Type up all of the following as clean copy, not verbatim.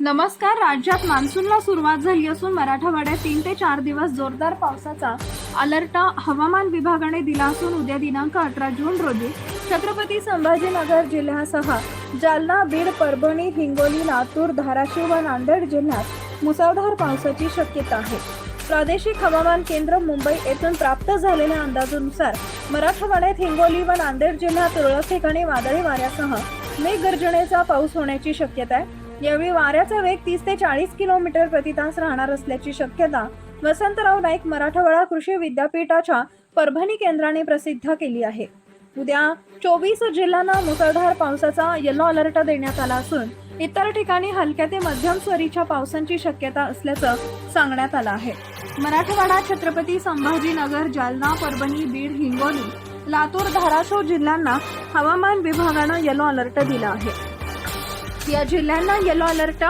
नमस्कार. राज्यात मान्सूनला सुरुवात झाली असून मराठवाड्यात 3 ते 4 दिवस जोरदार पावसाचा अलर्ट हवामान विभागाने दिला असून उद्या दिनांक 18 जून रोजी छत्रपती संभाजीनगर जिल्ह्यासह जालना, बीड, परभणी, हिंगोली, लातूर, धाराशिव व नांदेड जिल्ह्यात मुसळधार पावसाची शक्यता आहे. प्रादेशिक हवामान केंद्र मुंबई येथून प्राप्त झालेल्या अंदाजानुसार मराठवाड्यात हिंगोली व नांदेड जिल्ह्यात तुरळक ठिकाणी वादळी वाऱ्यासह मेघगर्जनेचा पाऊस होण्याची शक्यता आहे. यावेळी वाऱ्याचा वेग 30 ते 40 किलोमीटर प्रति तास राहणार असल्याची शक्यता वसंतराव नाईक मराठवाडा कृषी विद्यापीठाच्या परभणी केंद्राने प्रसिद्ध केली आहे. उद्या 24 जिल्ह्यांना मुसळधार पावसाचा येलो अलर्ट देण्यात आला असून इतर ठिकाणी हलक्या ते मध्यम स्वरूपाच्या पावसाची शक्यता असल्याचं सांगण्यात आलं आहे. मराठवाडा, छत्रपती संभाजीनगर, जालना, परभणी, बीड, हिंगोली, लातूर, धाराशिव जिल्ह्यांना हवामान विभागानं येलो अलर्ट दिला आहे. या जिल्ह्यांना येलो अलर्ट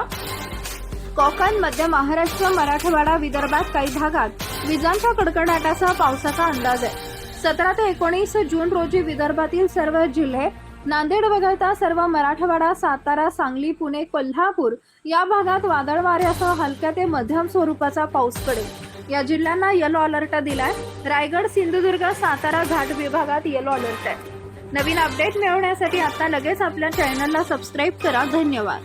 कोकण, मध्य महाराष्ट्र, मराठवाडा, विदर्भात काही भागात विजांच्या कडकडाटासह पावसाचा अंदाज आहे. 17 ते 19 जून रोजी विदर्भातील सर्व जिल्हे, नांदेड वगळता सर्व मराठवाडा, सातारा, सांगली, पुणे, कोल्हापूर या भागात वादळ वाऱ्यासह हलक्या ते मध्यम स्वरूपाचा पाऊस पडेल. या जिल्ह्यांना येलो अलर्ट दिलाय. रायगड, सिंधुदुर्ग, सातारा घाट विभागात येलो अलर्ट आहे. नवीन अपडेट मिळवण्यासाठी आता लगेच आपल्या चॅनलला सबस्क्राईब करा. धन्यवाद.